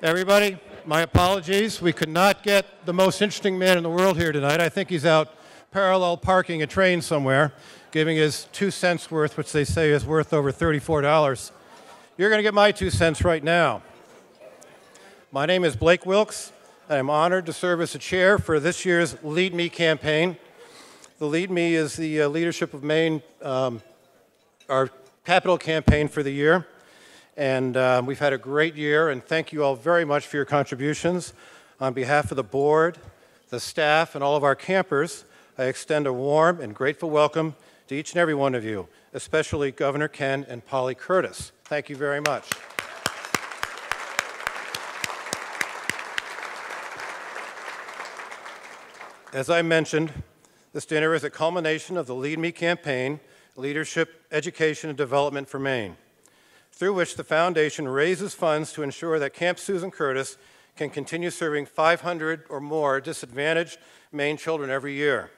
Everybody, my apologies. We could not get the most interesting man in the world here tonight. I think he's out parallel parking a train somewhere, giving his 2 cents worth, which they say is worth over $34. You're going to get my 2 cents right now. My name is Blake Wilkes, and I'm honored to serve as the chair for this year's Lead Me campaign. The Lead Me is the Leadership of Maine, our capital campaign for the year. And we've had a great year, and thank you all very much for your contributions. On behalf of the board, the staff, and all of our campers, I extend a warm and grateful welcome to each and every one of you, especially Governor Ken and Polly Curtis. Thank you very much. As I mentioned, this dinner is a culmination of the Lead Me campaign, Leadership, Education, and Development for Maine, through which the foundation raises funds to ensure that Camp Susan Curtis can continue serving 500 or more disadvantaged Maine children every year.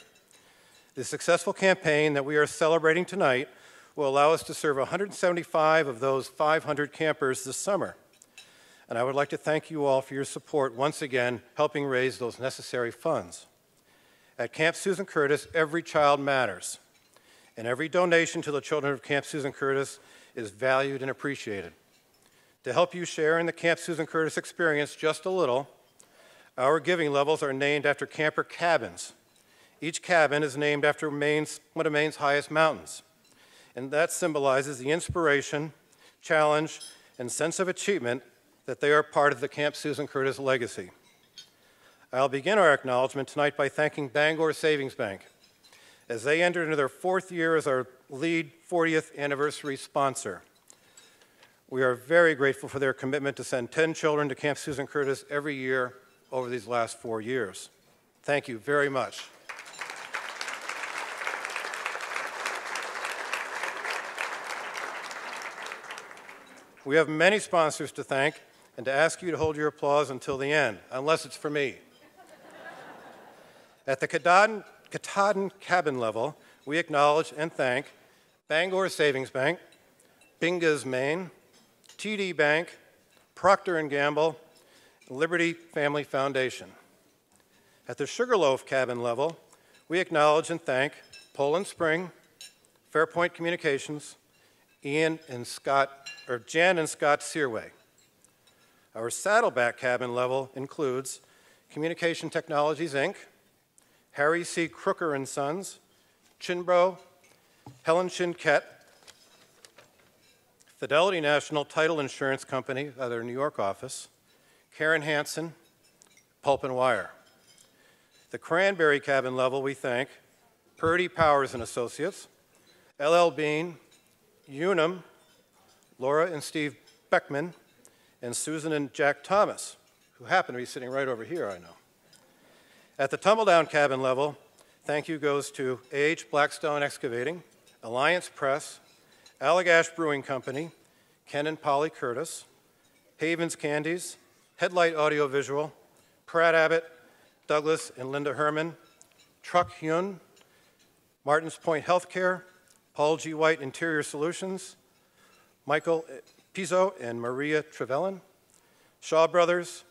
The successful campaign that we are celebrating tonight will allow us to serve 175 of those 500 campers this summer. And I would like to thank you all for your support once again, helping raise those necessary funds. At Camp Susan Curtis, every child matters, and every donation to the children of Camp Susan Curtis is valued and appreciated. To help you share in the Camp Susan Curtis experience just a little, our giving levels are named after camper cabins. Each cabin is named after one of Maine's highest mountains, and that symbolizes the inspiration, challenge, and sense of achievement that they are part of the Camp Susan Curtis legacy. I'll begin our acknowledgement tonight by thanking Bangor Savings Bank, as they entered into their 4th year as our lead 40th anniversary sponsor. We are very grateful for their commitment to send 10 children to Camp Susan Curtis every year over these last 4 years. Thank you very much. We have many sponsors to thank and to ask you to hold your applause until the end, unless it's for me. At the Katahdin cabin level, we acknowledge and thank Bangor Savings Bank, Bingas Maine, TD Bank, Procter & Gamble, and Liberty Family Foundation. At the Sugarloaf cabin level, we acknowledge and thank Poland Spring, Fairpoint Communications, Jan and Scott Searway. Our Saddleback cabin level includes Communication Technologies, Inc., Harry C. Crooker & Sons, Chinbro, Helen Chinquette, Fidelity National Title Insurance Company, at their New York office, Karen Hansen, Pulp and Wire. The Cranberry cabin level, we thank Purdy Powers & Associates, LL Bean, Unum, Laura and Steve Beckman, and Susan and Jack Thomas, who happen to be sitting right over here, I know. At the Tumbledown cabin level, thank you goes to A.H. Blackstone Excavating, Alliance Press, Allagash Brewing Company, Ken and Polly Curtis, Havens Candies, Headlight Audiovisual, Pratt Abbott, Douglas and Linda Herman, Truck Hyun, Martins Point Healthcare, Paul G. White Interior Solutions, Michael Pizzo and Maria Trevelyan, Shaw Brothers,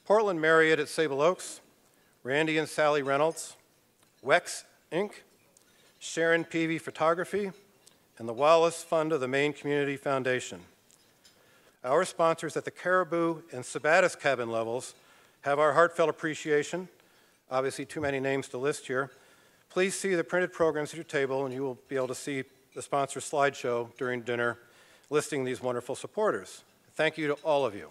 Portland Marriott at Sable Oaks, Randy and Sally Reynolds, Wex Inc., Sharon Peavy Photography, and the Wallace Fund of the Maine Community Foundation. Our sponsors at the Caribou and Sabatis cabin levels have our heartfelt appreciation. Obviously, too many names to list here. Please see the printed programs at your table, and you will be able to see the sponsor slideshow during dinner listing these wonderful supporters. Thank you to all of you.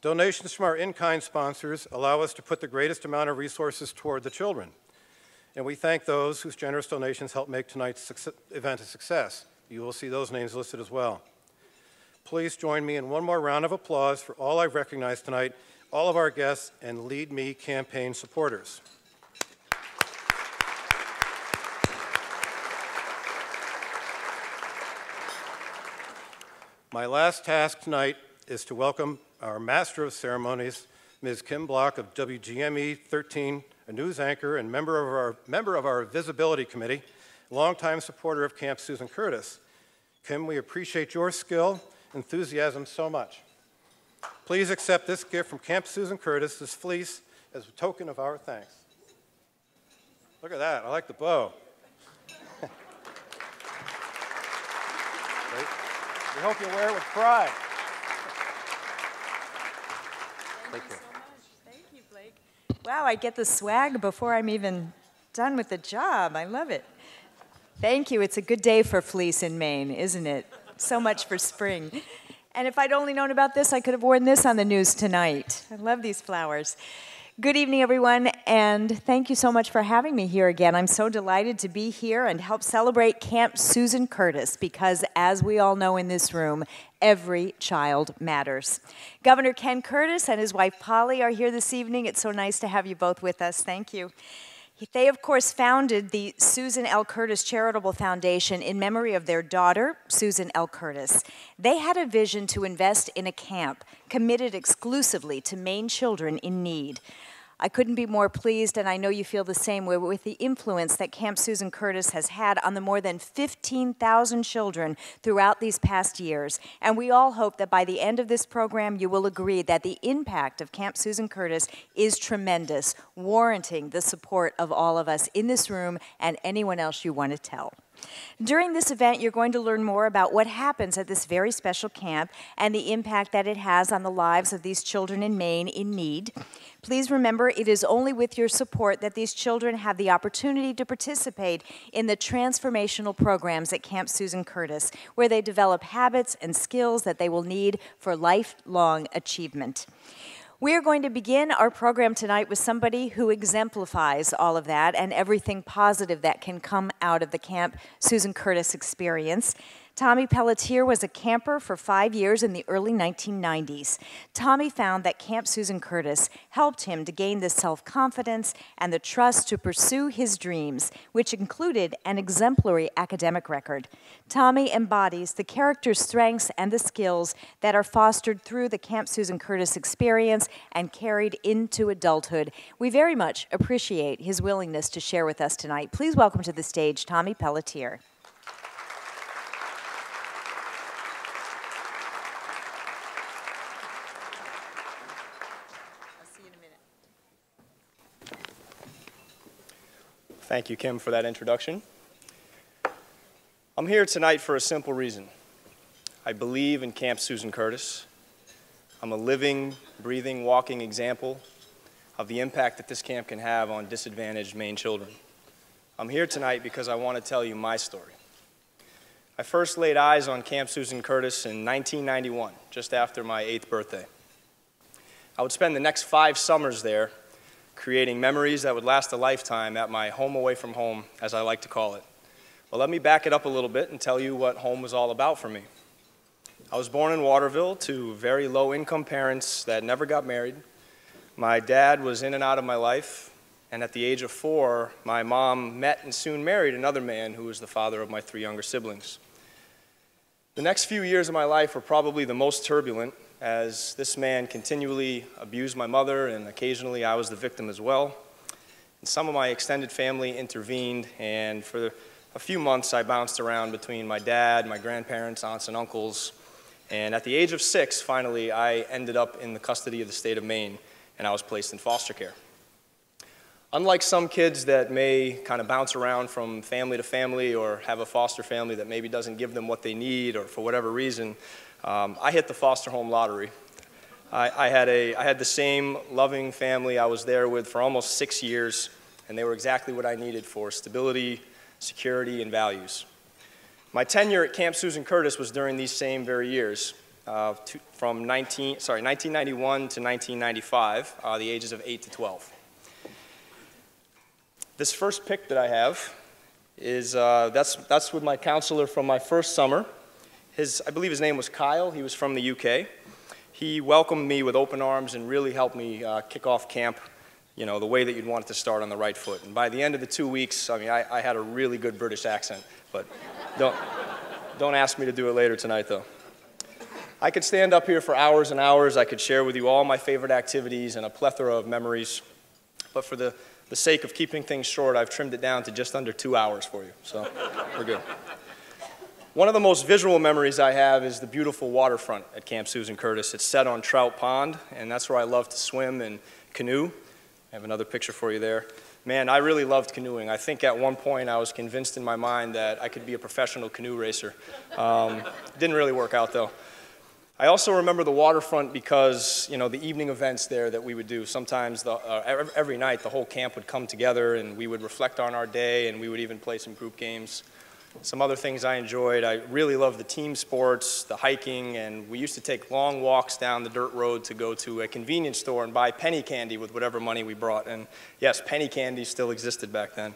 Donations from our in-kind sponsors allow us to put the greatest amount of resources toward the children. And we thank those whose generous donations help make tonight's event a success. You will see those names listed as well. Please join me in one more round of applause for all I've recognized tonight, all of our guests and Lead Me campaign supporters. My last task tonight is to welcome our Master of Ceremonies, Ms. Kim Block of WGME 13 a news anchor and member of our Visibility Committee, longtime supporter of Camp Susan Curtis. Kim, we appreciate your skill and enthusiasm so much. Please accept this gift from Camp Susan Curtis, this fleece, as a token of our thanks. Look at that, I like the bow. We hope you wear it with pride. Thank you so much. Thank you, Blake. Wow, I get the swag before I'm even done with the job. I love it. Thank you. It's a good day for fleece in Maine, isn't it? So much for spring. And if I'd only known about this, I could have worn this on the news tonight. I love these flowers. Good evening, everyone, and thank you so much for having me here again. I'm so delighted to be here and help celebrate Camp Susan Curtis because, as we all know in this room, every child matters. Governor Ken Curtis and his wife Polly are here this evening. It's so nice to have you both with us. Thank you. They, of course, founded the Susan L. Curtis Charitable Foundation in memory of their daughter, Susan L. Curtis. They had a vision to invest in a camp committed exclusively to Maine children in need. I couldn't be more pleased, and I know you feel the same way, with the influence that Camp Susan Curtis has had on the more than 15,000 children throughout these past years. And we all hope that by the end of this program, you will agree that the impact of Camp Susan Curtis is tremendous, warranting the support of all of us in this room and anyone else you want to tell. During this event, you're going to learn more about what happens at this very special camp and the impact that it has on the lives of these children in Maine in need. Please remember, it is only with your support that these children have the opportunity to participate in the transformational programs at Camp Susan Curtis, where they develop habits and skills that they will need for lifelong achievement. We are going to begin our program tonight with somebody who exemplifies all of that and everything positive that can come out of the Camp Susan Curtis experience. Tommy Pelletier was a camper for 5 years in the early 1990s. Tommy found that Camp Susan Curtis helped him to gain the self-confidence and the trust to pursue his dreams, which included an exemplary academic record. Tommy embodies the character strengths and the skills that are fostered through the Camp Susan Curtis experience and carried into adulthood. We very much appreciate his willingness to share with us tonight. Please welcome to the stage Tommy Pelletier. Thank you, Kim, for that introduction. I'm here tonight for a simple reason. I believe in Camp Susan Curtis. I'm a living, breathing, walking example of the impact that this camp can have on disadvantaged Maine children. I'm here tonight because I want to tell you my story. I first laid eyes on Camp Susan Curtis in 1991, just after my 8th birthday. I would spend the next 5 summers there creating memories that would last a lifetime at my home away from home, as I like to call it. Well, let me back it up a little bit and tell you what home was all about for me. I was born in Waterville to very low-income parents that never got married. My dad was in and out of my life, and at the age of 4, my mom met and soon married another man who was the father of my 3 younger siblings. The next few years of my life were probably the most turbulent, as this man continually abused my mother, and occasionally I was the victim as well. And some of my extended family intervened, and for a few months I bounced around between my dad, my grandparents, aunts and uncles, and at the age of 6, finally, I ended up in the custody of the state of Maine, and I was placed in foster care. Unlike some kids that may kind of bounce around from family to family or have a foster family that maybe doesn't give them what they need or for whatever reason, I hit the foster home lottery. I had the same loving family I was there with for almost 6 years, and they were exactly what I needed for stability, security, and values. My tenure at Camp Susan Curtis was during these same very years, from 1991 to 1995, the ages of 8 to 12. This first pic that I have is, that's with my counselor from my first summer. I believe his name was Kyle. He was from the UK. He welcomed me with open arms and really helped me kick off camp, you know, the way that you'd want it to start on the right foot. And by the end of the 2 weeks, I mean, I had a really good British accent, but don't ask me to do it later tonight, though. I could stand up here for hours and hours. I could share with you all my favorite activities and a plethora of memories. But for the the sake of keeping things short, I've trimmed it down to just under 2 hours for you, so we're good. One of the most visual memories I have is the beautiful waterfront at Camp Susan Curtis. It's set on Trout Pond, and that's where I love to swim and canoe. I have another picture for you there. Man, I really loved canoeing. I think at one point I was convinced in my mind that I could be a professional canoe racer. Didn't really work out though. I also remember the waterfront because, you know, the evening events there that we would do. Sometimes, every night, the whole camp would come together and we would reflect on our day and we would even play some group games. Some other things I enjoyed, I really loved the team sports, the hiking, and we used to take long walks down the dirt road to go to a convenience store and buy penny candy with whatever money we brought. And yes, penny candy still existed back then.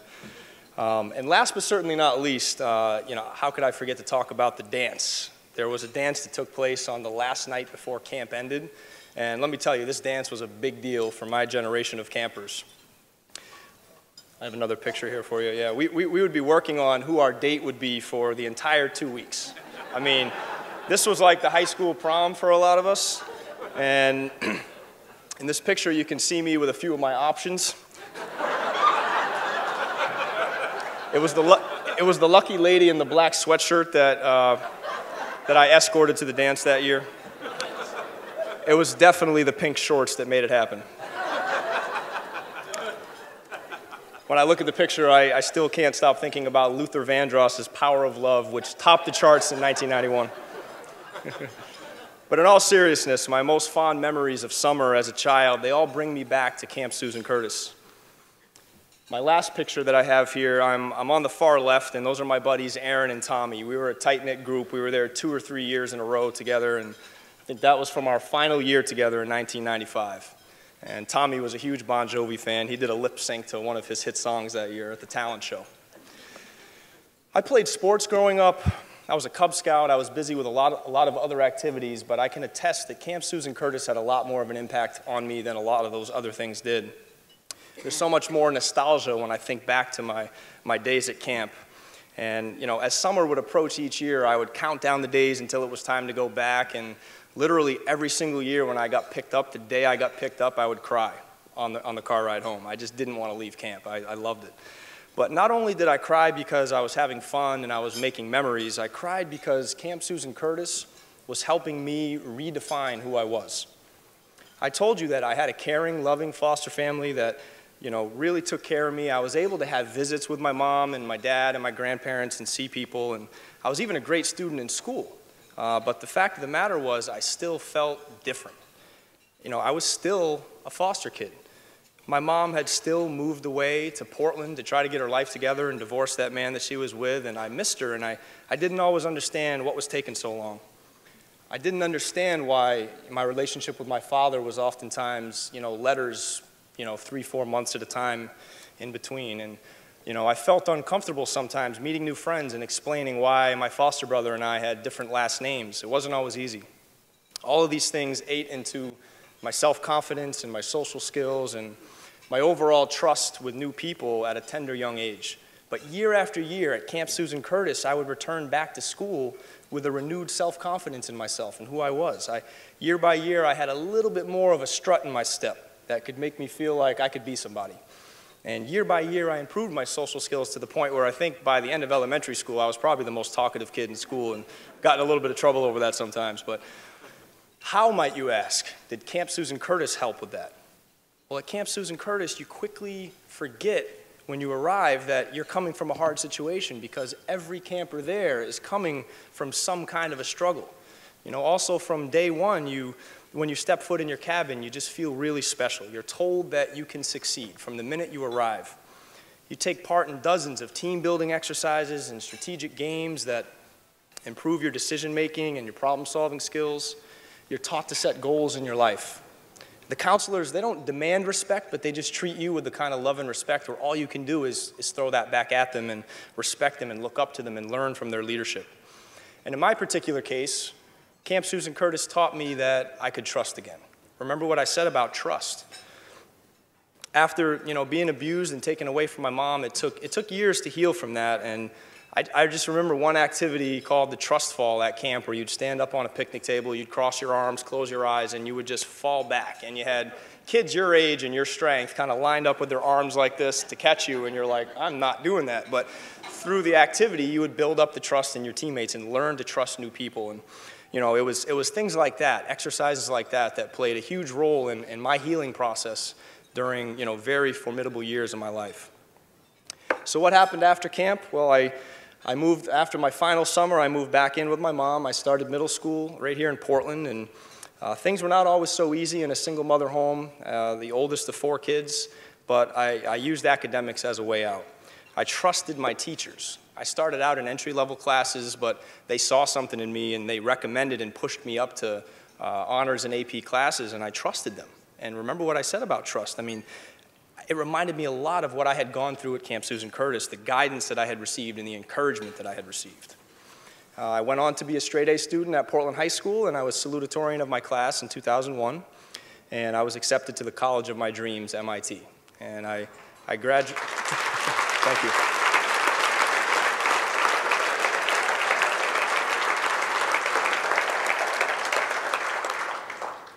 And last but certainly not least, you know, how could I forget to talk about the dance? There was a dance that took place on the last night before camp ended, and let me tell you, this dance was a big deal for my generation of campers. I have another picture here for you. Yeah, we would be working on who our date would be for the entire 2 weeks. I mean, this was like the high school prom for a lot of us, and in this picture you can see me with a few of my options. It was the lucky lady in the black sweatshirt that I escorted to the dance that year. It was definitely the pink shorts that made it happen. When I look at the picture, I still can't stop thinking about Luther Vandross's Power of Love, which topped the charts in 1991. But in all seriousness, my most fond memories of summer as a child, they all bring me back to Camp Susan Curtis. My last picture that I have here, I'm on the far left, and those are my buddies Aaron and Tommy. We were a tight-knit group. We were there 2 or 3 years in a row together, and I think that was from our final year together in 1995. And Tommy was a huge Bon Jovi fan. He did a lip sync to one of his hit songs that year at the talent show. I played sports growing up. I was a Cub Scout. I was busy with a lot of other activities, but I can attest that Camp Susan Curtis had a lot more of an impact on me than a lot of those other things did. There's so much more nostalgia when I think back to my days at camp. And, you know, as summer would approach each year, I would count down the days until it was time to go back, and literally every single year when I got picked up, the day I got picked up, I would cry on the car ride home. I just didn't want to leave camp. I loved it. But not only did I cry because I was having fun and I was making memories, I cried because Camp Susan Curtis was helping me redefine who I was. I told you that I had a caring, loving foster family that, you know, really took care of me. I was able to have visits with my mom and my dad and my grandparents and see people, and I was even a great student in school. But the fact of the matter was I still felt different. You know, I was still a foster kid. My mom had still moved away to Portland to try to get her life together and divorce that man that she was with, and I missed her, and I didn't always understand what was taking so long. I didn't understand why my relationship with my father was oftentimes, you know, letters, you know, 3-4 months at a time in between. And, you know, I felt uncomfortable sometimes meeting new friends and explaining why my foster brother and I had different last names. It wasn't always easy. All of these things ate into my self-confidence and my social skills and my overall trust with new people at a tender young age. But year after year at Camp Susan Curtis, I would return back to school with a renewed self-confidence in myself and who I was. Year by year, I had a little bit more of a strut in my step that could make me feel like I could be somebody. And year by year, I improved my social skills to the point where I think by the end of elementary school, I was probably the most talkative kid in school and got in a little bit of trouble over that sometimes. But how, might you ask, did Camp Susan Curtis help with that? Well, at Camp Susan Curtis, you quickly forget when you arrive that you're coming from a hard situation because every camper there is coming from some kind of a struggle. You know, also from day one, when you step foot in your cabin, you just feel really special. You're told that you can succeed from the minute you arrive. You take part in dozens of team-building exercises and strategic games that improve your decision-making and your problem-solving skills. You're taught to set goals in your life. The counselors, they don't demand respect, but they just treat you with the kind of love and respect where all you can do is throw that back at them and respect them and look up to them and learn from their leadership. And in my particular case, Camp Susan Curtis taught me that I could trust again. Remember what I said about trust. After, you know, being abused and taken away from my mom, it took years to heal from that. And I just remember one activity called the trust fall at camp where you'd stand up on a picnic table, you'd cross your arms, close your eyes, and you would just fall back. And you had kids your age and your strength kind of lined up with their arms like this to catch you, and you're like, I'm not doing that. But through the activity, you would build up the trust in your teammates and learn to trust new people. And you know, it was things like that, exercises like that, that played a huge role in my healing process during, you know, very formidable years of my life. So what happened after camp? Well, I moved, after my final summer, I moved back in with my mom. I started middle school right here in Portland, and things were not always so easy in a single mother home, the oldest of 4 kids, but I used academics as a way out. I trusted my teachers. I started out in entry-level classes, but they saw something in me, and they recommended and pushed me up to honors and AP classes, and I trusted them. And remember what I said about trust. I mean, it reminded me a lot of what I had gone through at Camp Susan Curtis, the guidance that I had received and the encouragement that I had received. I went on to be a straight-A student at Portland High School, and I was salutatorian of my class in 2001, and I was accepted to the college of my dreams, MIT. And I graduated. Thank you.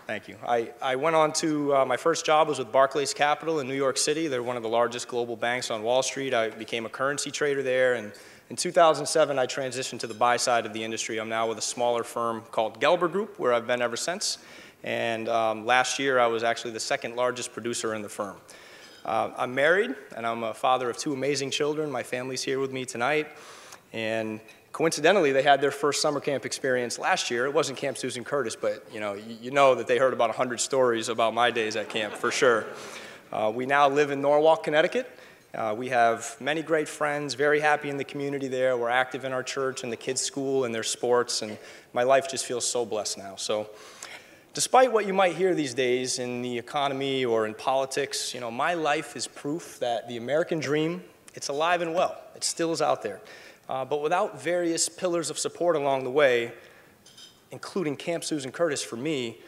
Thank you. I went on to, my first job was with Barclays Capital in New York City. They're one of the largest global banks on Wall Street. I became a currency trader there, and in 2007, I transitioned to the buy side of the industry. I'm now with a smaller firm called Gelber Group, where I've been ever since. And last year, I was actually the 2nd largest producer in the firm. I'm married, and I'm a father of 2 amazing children. My family's here with me tonight. And coincidentally, they had their first summer camp experience last year. It wasn't Camp Susan Curtis, but you know that they heard about 100 stories about my days at camp, for sure. We now live in Norwalk, Connecticut. We have many great friends, very happy in the community there. We're active in our church and the kids' school and their sports, and my life just feels so blessed now. So despite what you might hear these days in the economy or in politics, you know, my life is proof that the American dream, it's alive and well. It still is out there. But without various pillars of support along the way, including Camp Susan Curtis for me,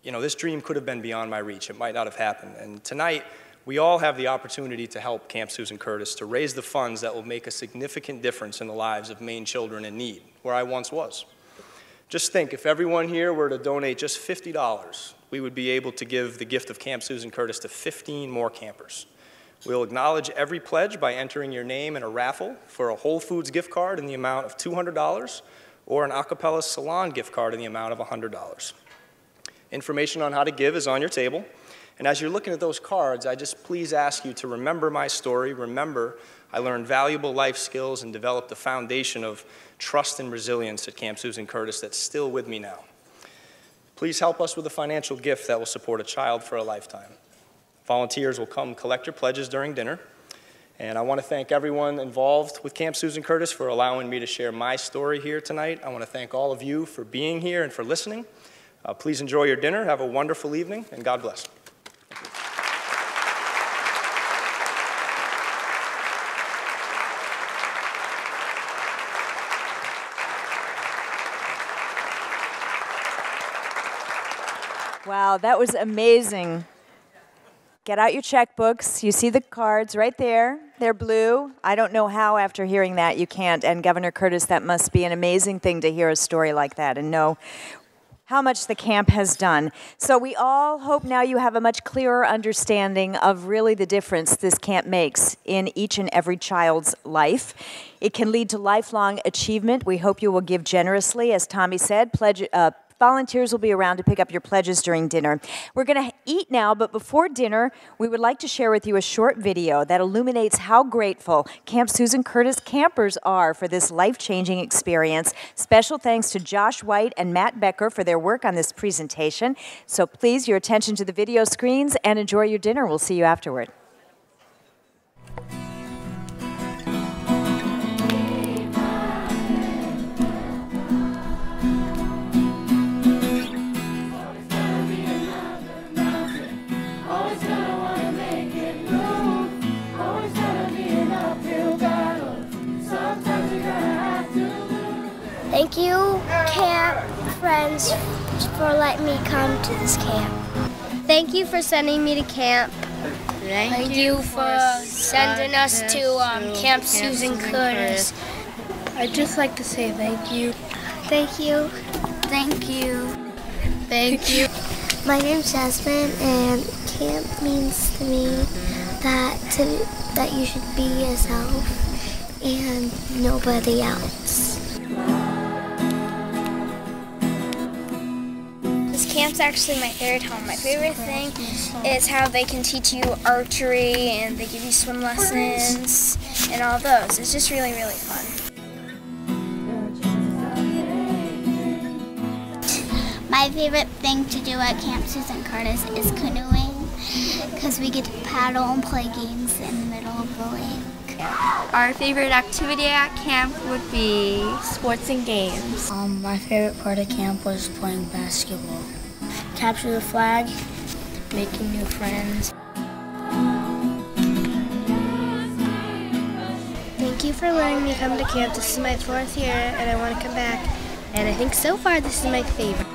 you know, this dream could have been beyond my reach. It might not have happened. And tonight, we all have the opportunity to help Camp Susan Curtis to raise the funds that will make a significant difference in the lives of Maine children in need, where I once was. Just think, if everyone here were to donate just $50, we would be able to give the gift of Camp Susan Curtis to 15 more campers. We'll acknowledge every pledge by entering your name in a raffle for a Whole Foods gift card in the amount of $200 or an Acapella Salon gift card in the amount of $100. Information on how to give is on your table. And as you're looking at those cards, I just please ask you to remember my story. Remember, I learned valuable life skills and developed a foundation of trust and resilience at Camp Susan Curtis that's still with me now. Please help us with a financial gift that will support a child for a lifetime. Volunteers will come collect your pledges during dinner. And I want to thank everyone involved with Camp Susan Curtis for allowing me to share my story here tonight. I want to thank all of you for being here and for listening. Please enjoy your dinner. Have a wonderful evening, and God bless. Wow, that was amazing. Get out your checkbooks. You see the cards right there. They're blue. I don't know how after hearing that you can't. And Governor Curtis, that must be an amazing thing to hear a story like that and know how much the camp has done. So we all hope now you have a much clearer understanding of really the difference this camp makes in each and every child's life. It can lead to lifelong achievement. We hope you will give generously. As Tommy said, volunteers will be around to pick up your pledges during dinner. We're going to eat now, but before dinner, we would like to share with you a short video that illuminates how grateful Camp Susan Curtis campers are for this life-changing experience. Special thanks to Josh White and Matt Becker for their work on this presentation. So please, your attention to the video screens and enjoy your dinner. We'll see you afterward. Thank you, camp friends, for letting me come to this camp. Thank you for sending me to camp. Thank you for sending us to Camp Susan Curtis. I'd just like to say thank you. Thank you. Thank you. Thank you. My name's Jasmine, and camp means to me that you should be yourself and nobody else. This camp's actually my favorite home. My favorite thing is how they can teach you archery and they give you swim lessons and all those. It's just really, really fun. My favorite thing to do at Camp Susan Curtis is canoeing, because we get to paddle and play games in the middle of the lake. Our favorite activity at camp would be sports and games. My favorite part of camp was playing basketball. Capture the flag, making new friends. Thank you for letting me come to camp. This is my 4th year, and I want to come back. And I think so far this is my favorite.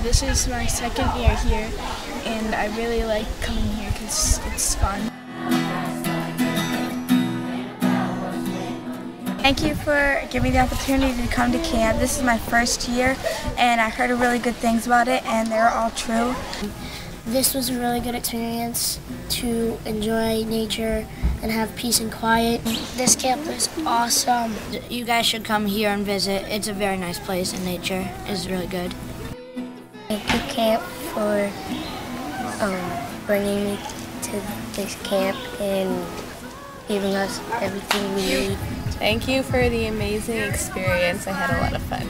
This is my 2nd year here, and I really like coming here because it's fun. Thank you for giving me the opportunity to come to camp. This is my 1st year, and I heard really good things about it, and they're all true. This was a really good experience to enjoy nature and have peace and quiet. This camp is awesome. You guys should come here and visit. It's a very nice place, and nature is really good. Thank you, camp, for bringing me to this camp and giving us everything we need. Thank you for the amazing experience. I had a lot of fun.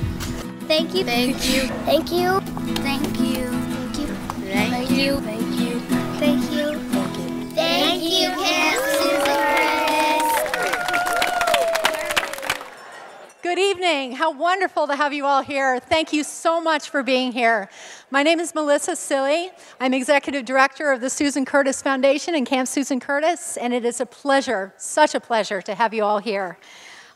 Thank you. Thank you. Thank you. Thank you. Thank you. Thank you. Thank you. Thank you. Thank you. Thank you, Camp Susan Curtis. Good evening. How wonderful to have you all here. Thank you so much for being here. My name is Melissa Silly. I'm Executive Director of the Susan Curtis Foundation and Camp Susan Curtis, and it is a pleasure, such a pleasure to have you all here.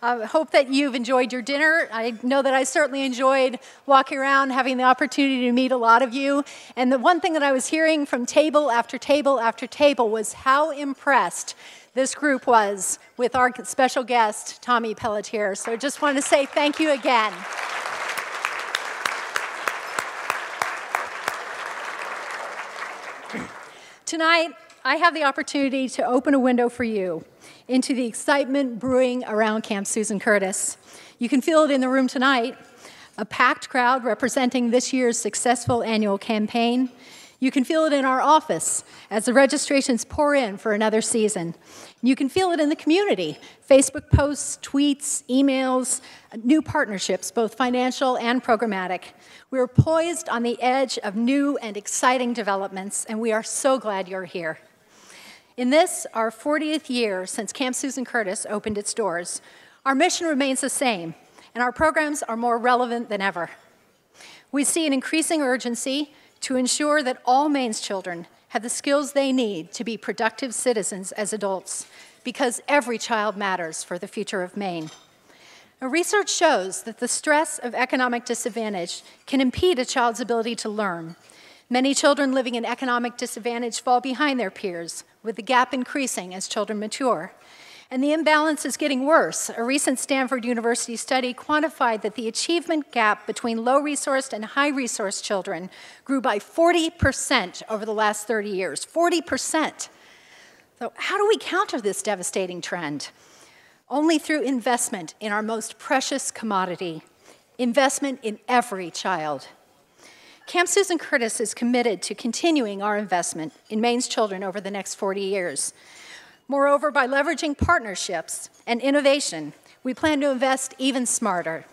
I hope that you've enjoyed your dinner. I know that I certainly enjoyed walking around, having the opportunity to meet a lot of you. And the one thing that I was hearing from table after table after table was how impressed this group was with our special guest, Tommy Pelletier. So I just want to say thank you again. Tonight, I have the opportunity to open a window for you into the excitement brewing around Camp Susan Curtis. You can feel it in the room tonight, a packed crowd representing this year's successful annual campaign. You can feel it in our office as the registrations pour in for another season. You can feel it in the community, Facebook posts, tweets, emails, new partnerships, both financial and programmatic. We are poised on the edge of new and exciting developments, and we are so glad you're here. In this, our 40th year since Camp Susan Curtis opened its doors, our mission remains the same, and our programs are more relevant than ever. We see an increasing urgency to ensure that all Maine's children have the skills they need to be productive citizens as adults, because every child matters for the future of Maine. Now, research shows that the stress of economic disadvantage can impede a child's ability to learn. Many children living in economic disadvantage fall behind their peers, with the gap increasing as children mature. And the imbalance is getting worse. A recent Stanford University study quantified that the achievement gap between low-resourced and high-resourced children grew by 40% over the last 30 years. 40%. So how do we counter this devastating trend? Only through investment in our most precious commodity, investment in every child. Camp Susan Curtis is committed to continuing our investment in Maine's children over the next 40 years. Moreover, by leveraging partnerships and innovation, we plan to invest even smarter.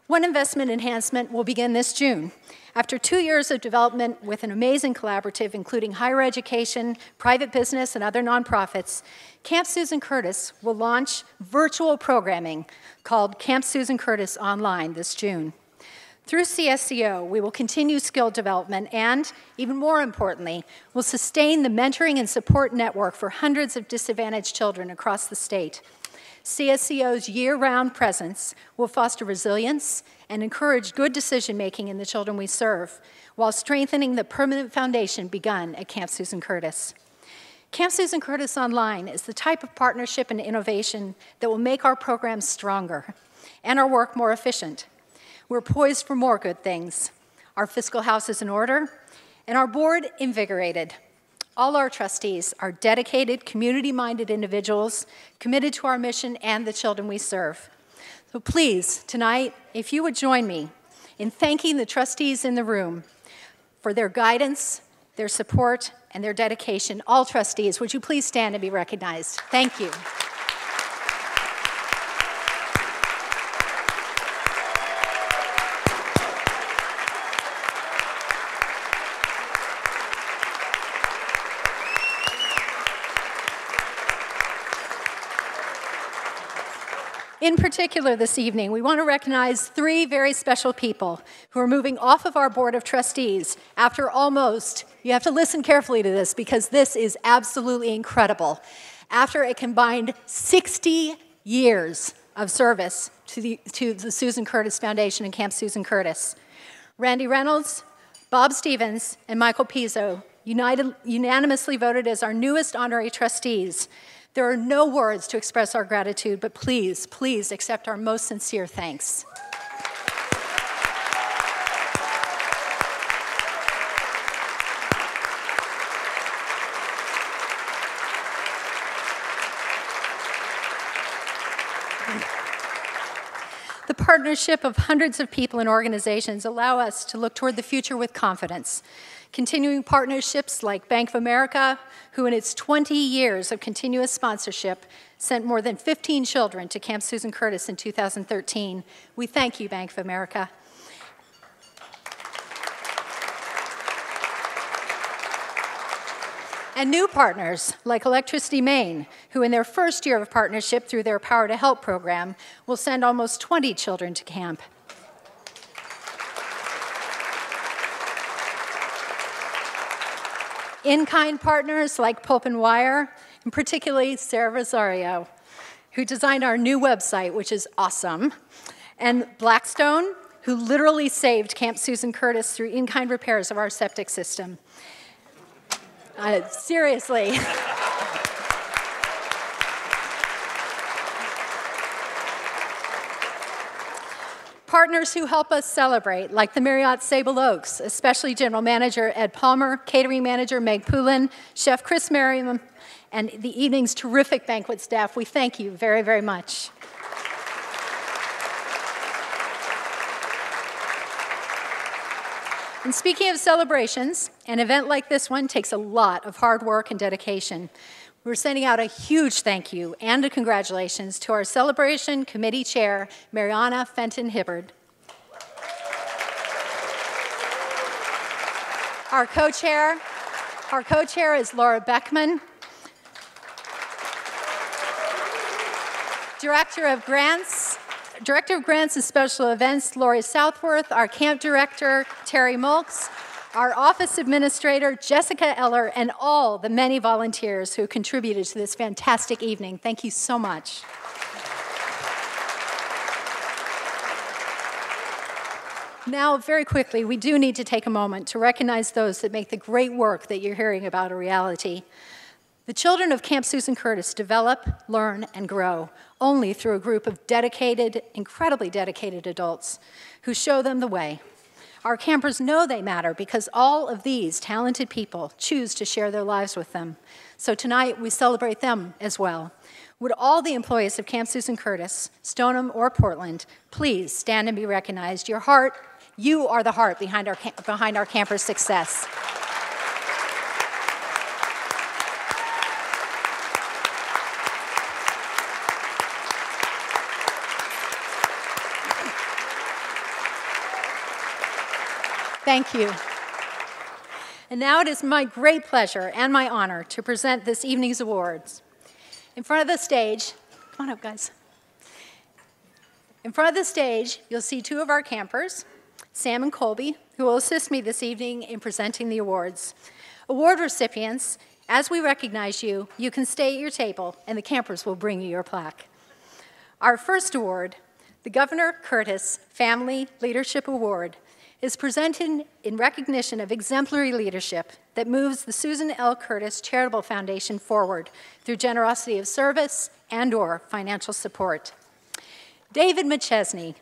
One investment enhancement will begin this June. After 2 years of development with an amazing collaborative, including higher education, private business, and other nonprofits, Camp Susan Curtis will launch virtual programming called Camp Susan Curtis Online this June. Through CSCO, we will continue skill development and, even more importantly, will sustain the mentoring and support network for hundreds of disadvantaged children across the state. CSCO's year-round presence will foster resilience and encourage good decision-making in the children we serve, while strengthening the permanent foundation begun at Camp Susan Curtis. Camp Susan Curtis Online is the type of partnership and innovation that will make our programs stronger and our work more efficient. We're poised for more good things. Our fiscal house is in order, and our board invigorated. All our trustees are dedicated, community-minded individuals committed to our mission and the children we serve. So please, tonight, if you would join me in thanking the trustees in the room for their guidance, their support, and their dedication. All trustees, would you please stand and be recognized? Thank you. In particular this evening, we want to recognize 3 very special people who are moving off of our Board of Trustees after almost, you have to listen carefully to this because this is absolutely incredible, after a combined 60 years of service to the Susan Curtis Foundation and Camp Susan Curtis. Randy Reynolds, Bob Stevens, and Michael Pizzo unanimously voted as our newest honorary trustees. There are no words to express our gratitude, but please, please accept our most sincere thanks. The partnership of hundreds of people and organizations allow us to look toward the future with confidence. Continuing partnerships like Bank of America, who in its 20 years of continuous sponsorship sent more than 15 children to Camp Susan Curtis in 2013. We thank you, Bank of America. And new partners like Electricity Maine, who in their first year of partnership through their Power to Help program will send almost 20 children to camp. In-kind partners like Pulp and Wire, and particularly Sarah Rosario, who designed our new website, which is awesome, and Blackstone, who literally saved Camp Susan Curtis through in-kind repairs of our septic system. Seriously. Partners who help us celebrate, like the Marriott Sable Oaks, especially General Manager Ed Palmer, Catering Manager Meg Poulin, Chef Chris Merriam, and the evening's terrific banquet staff. We thank you very, very much. And speaking of celebrations, an event like this one takes a lot of hard work and dedication. We're sending out a huge thank you and a congratulations to our celebration committee chair, Mariana Fenton-Hibbard. Our co-chair is Laura Beckman. Director of Grants and Special Events, Lori Southworth. Our camp director, Terry Mulks. Our office administrator, Jessica Eller, and all the many volunteers who contributed to this fantastic evening. Thank you so much. Now, very quickly, we do need to take a moment to recognize those that make the great work that you're hearing about a reality. The children of Camp Susan Curtis develop, learn, and grow only through a group of dedicated, incredibly dedicated adults who show them the way. Our campers know they matter because all of these talented people choose to share their lives with them. So tonight, we celebrate them as well. Would all the employees of Camp Susan Curtis, Stoneham or Portland, please stand and be recognized? You are the heart behind our campers' success. Thank you. And now it is my great pleasure and my honor to present this evening's awards. In front of the stage, come on up, guys. In front of the stage, you'll see 2 of our campers, Sam and Colby, who will assist me this evening in presenting the awards. Award recipients, as we recognize you, you can stay at your table and the campers will bring you your plaque. Our first award, the Governor Curtis Family Leadership Award, is presented in recognition of exemplary leadership that moves the Susan L. Curtis Charitable Foundation forward through generosity of service and/or financial support. David McChesney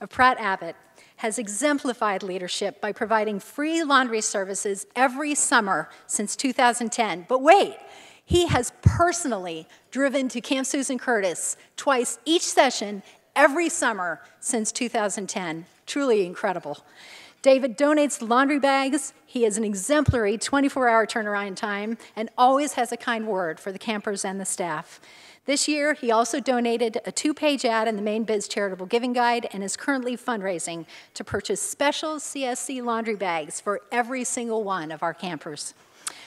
of Pratt Abbott has exemplified leadership by providing free laundry services every summer since 2010. But wait, he has personally driven to Camp Susan Curtis twice each session every summer since 2010. Truly incredible. David donates laundry bags. He has an exemplary 24-hour turnaround time and always has a kind word for the campers and the staff. This year, he also donated a 2-page ad in the Maine Biz Charitable Giving Guide and is currently fundraising to purchase special CSC laundry bags for every single one of our campers.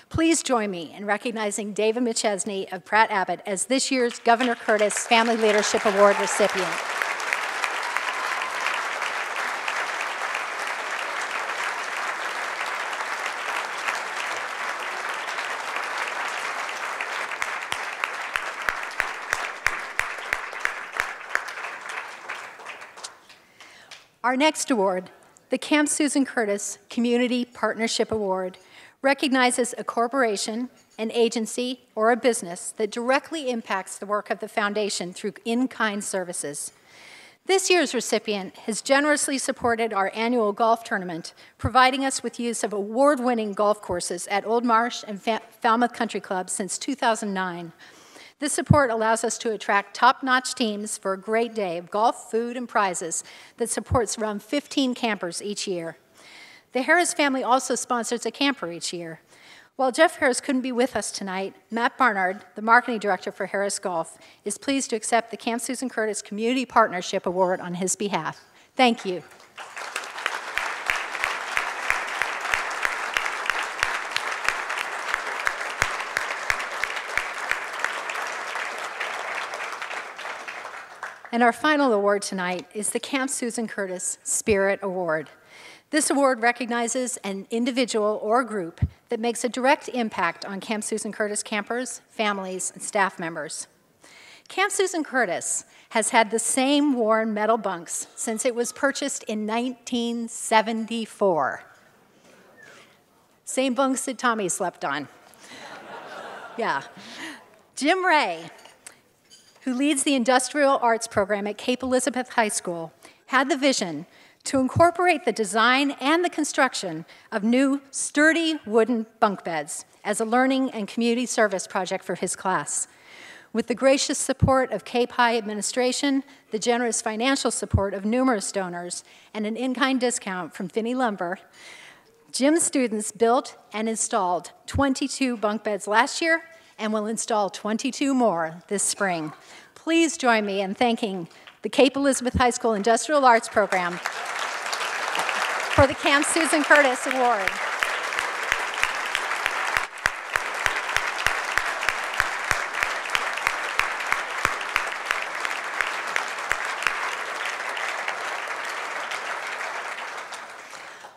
Please join me in recognizing David McChesney of Pratt Abbott as this year's Governor Curtis Family Leadership Award recipient. Our next award, the Camp Susan Curtis Community Partnership Award, recognizes a corporation, an agency, or a business that directly impacts the work of the foundation through in-kind services. This year's recipient has generously supported our annual golf tournament, providing us with use of award-winning golf courses at Old Marsh and Falmouth Country Club since 2009. This support allows us to attract top-notch teams for a great day of golf, food, and prizes that supports around 15 campers each year. The Harris family also sponsors a camper each year. While Jeff Harris couldn't be with us tonight, Matt Barnard, the marketing director for Harris Golf, is pleased to accept the Camp Susan Curtis Community Partnership Award on his behalf. Thank you. And our final award tonight is the Camp Susan Curtis Spirit Award. This award recognizes an individual or group that makes a direct impact on Camp Susan Curtis campers, families, and staff members. Camp Susan Curtis has had the same worn metal bunks since it was purchased in 1974. Same bunks that Tommy slept on. Yeah. Jim Ray, who leads the Industrial Arts program at Cape Elizabeth High School, had the vision to incorporate the design and the construction of new, sturdy wooden bunk beds as a learning and community service project for his class. With the gracious support of Cape High administration, the generous financial support of numerous donors, and an in-kind discount from Finney Lumber, Jim's students built and installed 22 bunk beds last year and will install 22 more this spring. Please join me in thanking the Cape Elizabeth High School Industrial Arts Program for the Camp Susan Curtis Award.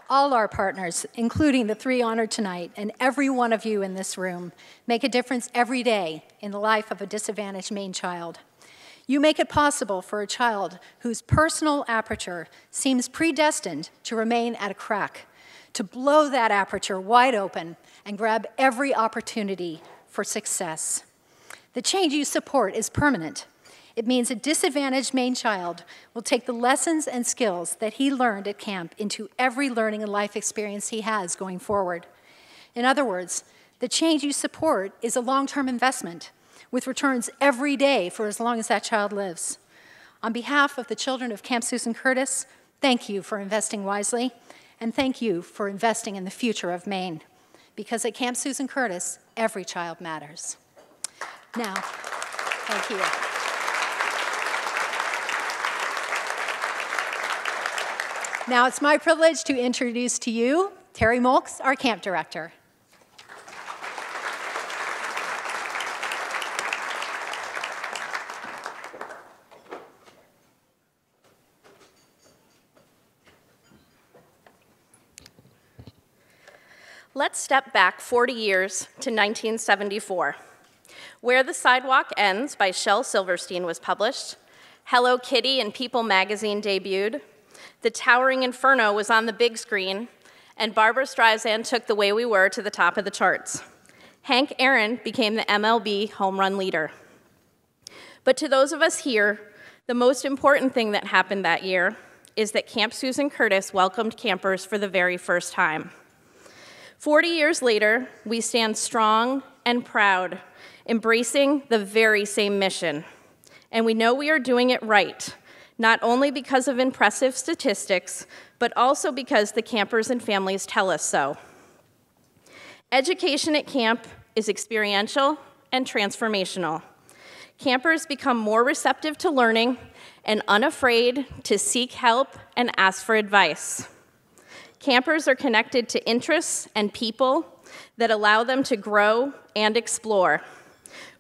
All our partners, including the 3 honored tonight, and every one of you in this room, make a difference every day in the life of a disadvantaged Maine child. You make it possible for a child whose personal aperture seems predestined to remain at a crack, to blow that aperture wide open and grab every opportunity for success. The change you support is permanent. It means a disadvantaged Maine child will take the lessons and skills that he learned at camp into every learning and life experience he has going forward. In other words, the change you support is a long-term investment with returns every day for as long as that child lives. On behalf of the children of Camp Susan Curtis, thank you for investing wisely, and thank you for investing in the future of Maine. Because at Camp Susan Curtis, every child matters. Now, thank you. Now it's my privilege to introduce to you Terry Molks, our camp director. Let's step back 40 years to 1974. Where the Sidewalk Ends by Shel Silverstein was published, Hello Kitty and People magazine debuted, The Towering Inferno was on the big screen, and Barbra Streisand took The Way We Were to the top of the charts. Hank Aaron became the MLB home run leader. But to those of us here, the most important thing that happened that year is that Camp Susan Curtis welcomed campers for the very first time. 40 years later, we stand strong and proud, embracing the very same mission. And we know we are doing it right, not only because of impressive statistics, but also because the campers and families tell us so. Education at camp is experiential and transformational. Campers become more receptive to learning and unafraid to seek help and ask for advice. Campers are connected to interests and people that allow them to grow and explore.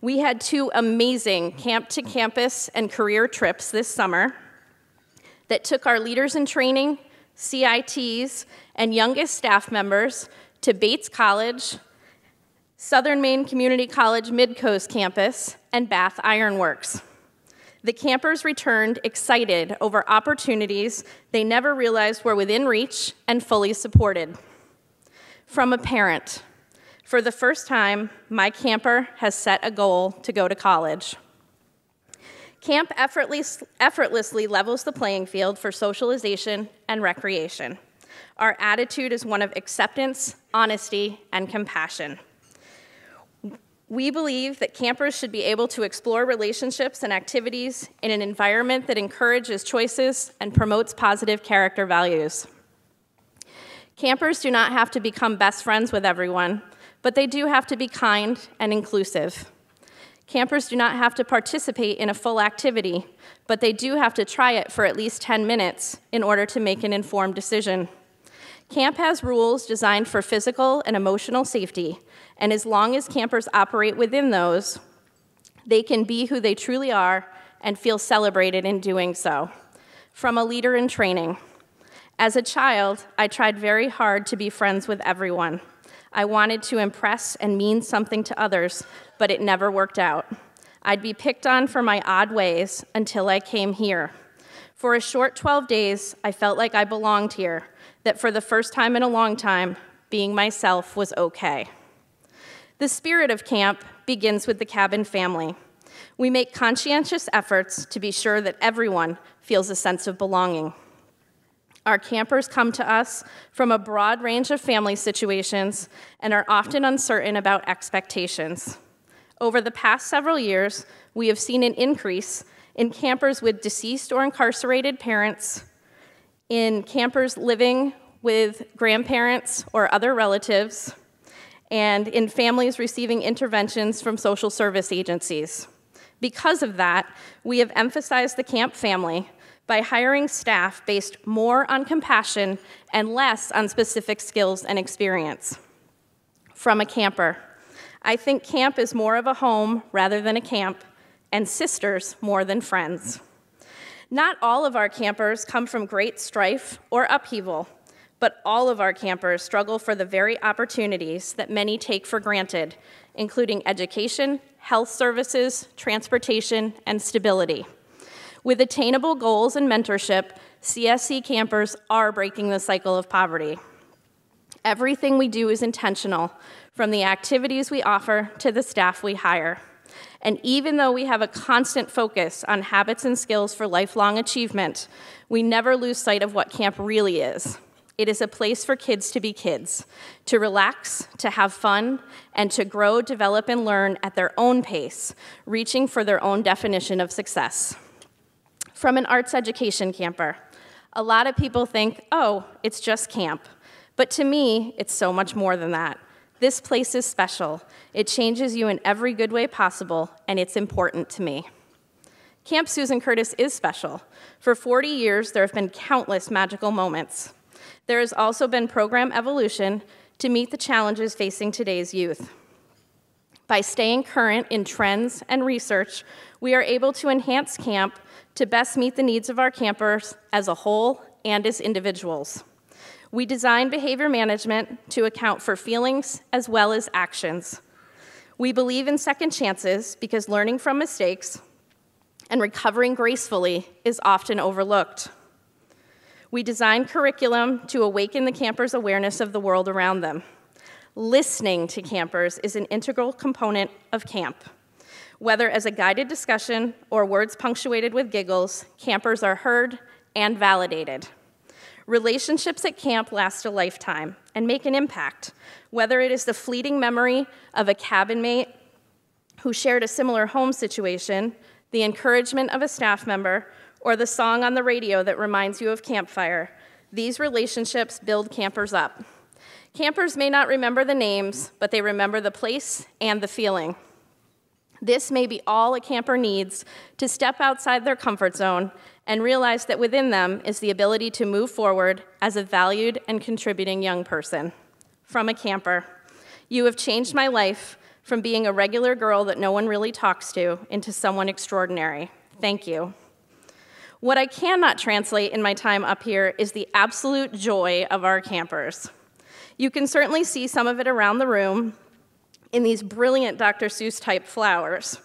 We had 2 amazing Camp to Campus and career trips this summer that took our leaders in training, CITs, and youngest staff members to Bates College, Southern Maine Community College Midcoast Campus, and Bath Iron Works. The campers returned excited over opportunities they never realized were within reach and fully supported. From a parent, for the first time, my camper has set a goal to go to college. Camp effortlessly levels the playing field for socialization and recreation. Our attitude is one of acceptance, honesty, and compassion. We believe that campers should be able to explore relationships and activities in an environment that encourages choices and promotes positive character values. Campers do not have to become best friends with everyone, but they do have to be kind and inclusive. Campers do not have to participate in a full activity, but they do have to try it for at least 10 minutes in order to make an informed decision. Camp has rules designed for physical and emotional safety, and as long as campers operate within those, they can be who they truly are and feel celebrated in doing so. From a leader in training, as a child, I tried very hard to be friends with everyone. I wanted to impress and mean something to others, but it never worked out. I'd be picked on for my odd ways until I came here. For a short 12 days, I felt like I belonged here, that for the first time in a long time, being myself was okay. The spirit of camp begins with the cabin family. We make conscientious efforts to be sure that everyone feels a sense of belonging. Our campers come to us from a broad range of family situations and are often uncertain about expectations. Over the past several years, we have seen an increase in campers with deceased or incarcerated parents, in campers living with grandparents or other relatives, and in families receiving interventions from social service agencies. Because of that, we have emphasized the camp family by hiring staff based more on compassion and less on specific skills and experience. From a camper, I think camp is more of a home rather than a camp, and sisters more than friends. Not all of our campers come from great strife or upheaval, but all of our campers struggle for the very opportunities that many take for granted, including education, health services, transportation, and stability. With attainable goals and mentorship, CSC campers are breaking the cycle of poverty. Everything we do is intentional, from the activities we offer to the staff we hire. And even though we have a constant focus on habits and skills for lifelong achievement, we never lose sight of what camp really is. It is a place for kids to be kids, to relax, to have fun, and to grow, develop, and learn at their own pace, reaching for their own definition of success. From an arts education camper, a lot of people think, oh, it's just camp. But to me, it's so much more than that. This place is special. It changes you in every good way possible, and it's important to me. Camp Susan Curtis is special. For 40 years, there have been countless magical moments. There has also been program evolution to meet the challenges facing today's youth. By staying current in trends and research, we are able to enhance camp to best meet the needs of our campers as a whole and as individuals. We design behavior management to account for feelings as well as actions. We believe in second chances because learning from mistakes and recovering gracefully is often overlooked. We design curriculum to awaken the campers' awareness of the world around them. Listening to campers is an integral component of camp. Whether as a guided discussion or words punctuated with giggles, campers are heard and validated. Relationships at camp last a lifetime and make an impact, whether it is the fleeting memory of a cabin mate who shared a similar home situation, the encouragement of a staff member, or the song on the radio that reminds you of campfire. These relationships build campers up. Campers may not remember the names, but they remember the place and the feeling. This may be all a camper needs to step outside their comfort zone and realize that within them is the ability to move forward as a valued and contributing young person. From a camper, you have changed my life from being a regular girl that no one really talks to into someone extraordinary. Thank you. What I cannot translate in my time up here is the absolute joy of our campers. You can certainly see some of it around the room in these brilliant Dr. Seuss-type flowers.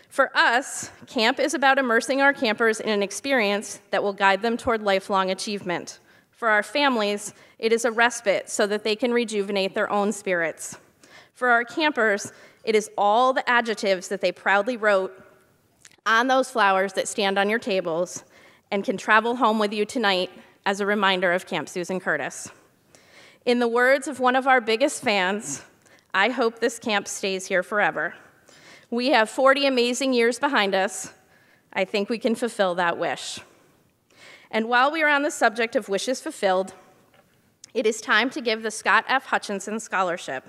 For us, camp is about immersing our campers in an experience that will guide them toward lifelong achievement. For our families, it is a respite so that they can rejuvenate their own spirits. For our campers, it is all the adjectives that they proudly wrote on those flowers that stand on your tables and can travel home with you tonight as a reminder of Camp Susan Curtis. In the words of one of our biggest fans, I hope this camp stays here forever. We have 40 amazing years behind us. I think we can fulfill that wish. And while we are on the subject of wishes fulfilled, it is time to give the Scott F. Hutchinson Scholarship.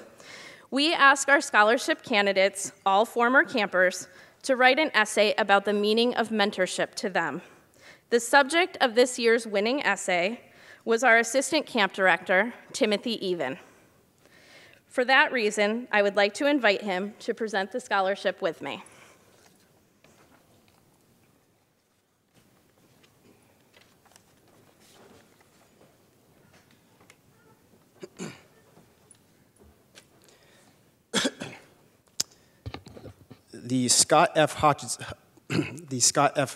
We ask our scholarship candidates, all former campers, to write an essay about the meaning of mentorship to them. The subject of this year's winning essay was our assistant camp director, Timothy Even. For that reason, I would like to invite him to present the scholarship with me. The Scott F.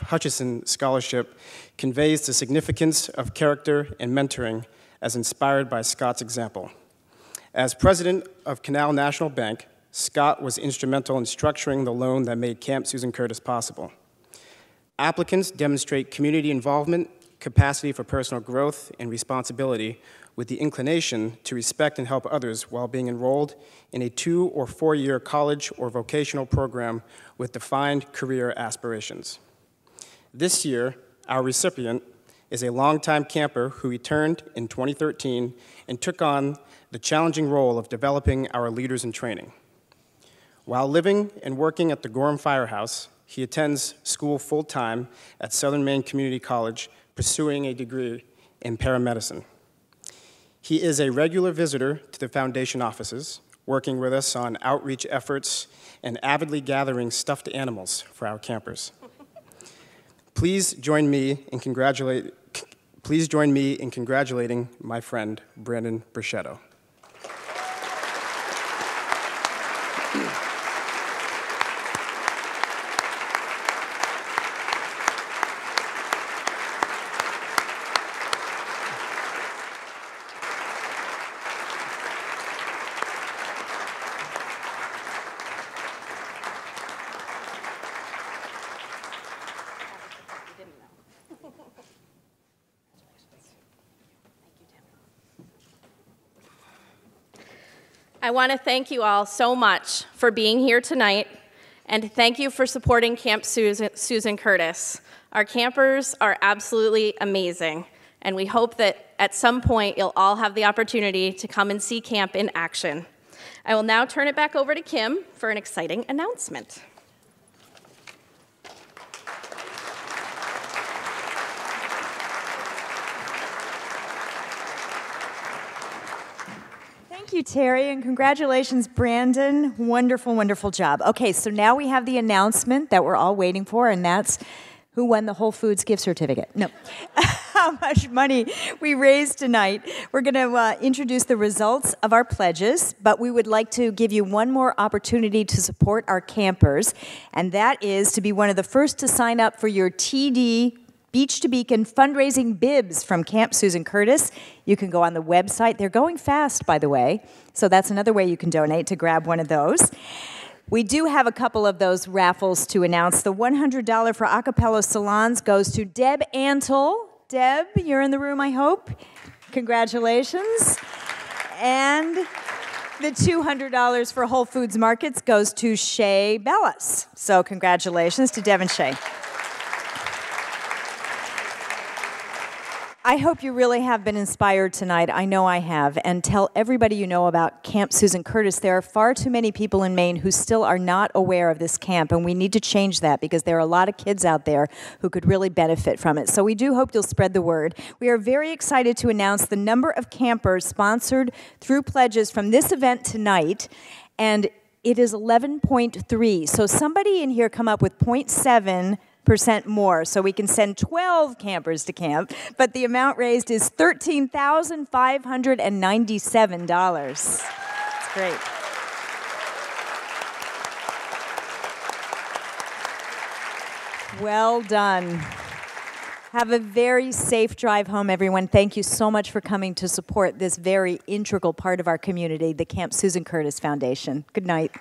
Hutchinson Scholarship conveys the significance of character and mentoring as inspired by Scott's example. As president of Canal National Bank, Scott was instrumental in structuring the loan that made Camp Susan Curtis possible. Applicants demonstrate community involvement, capacity for personal growth, and responsibility with the inclination to respect and help others while being enrolled in a 2- or 4-year college or vocational program with defined career aspirations. This year, our recipient is a longtime camper who returned in 2013 and took on the challenging role of developing our leaders in training. While living and working at the Gorham Firehouse, he attends school full-time at Southern Maine Community College, pursuing a degree in paramedicine. He is a regular visitor to the foundation offices, working with us on outreach efforts and avidly gathering stuffed animals for our campers. Please join me in congratulating my friend, Brandon Bruschetto. I want to thank you all so much for being here tonight, and thank you for supporting Camp Susan Curtis. Our campers are absolutely amazing, and we hope that at some point you'll all have the opportunity to come and see camp in action. I will now turn it back over to Kim for an exciting announcement. Thank you, Terry, and congratulations, Brandon. Wonderful, wonderful job. Okay, so now we have the announcement that we're all waiting for, and that's who won the Whole Foods gift certificate. No, how much money we raised tonight. We're going to introduce the results of our pledges, but we would like to give you one more opportunity to support our campers, and that is to be one of the first to sign up for your TD Beach to Beacon fundraising bibs from Camp Susan Curtis. You can go on the website. They're going fast, by the way, so that's another way you can donate to grab one of those. We do have a couple of those raffles to announce. The $100 for Acapello Salons goes to Deb Antle Deb, you're in the room, I hope. Congratulations. And the $200 for Whole Foods Markets goes to Shay Bellis. So congratulations to Deb and Shay. I hope you really have been inspired tonight. I know I have. And tell everybody you know about Camp Susan Curtis. There are far too many people in Maine who still are not aware of this camp, and we need to change that because there are a lot of kids out there who could really benefit from it. So we do hope you'll spread the word. We are very excited to announce the number of campers sponsored through pledges from this event tonight, and it is 11.3. So somebody in here come up with 0.7% more, so we can send 12 campers to camp, but the amount raised is $13,597. It's great. Well done. Have a very safe drive home, everyone. Thank you so much for coming to support this very integral part of our community, the Camp Susan Curtis Foundation. Good night.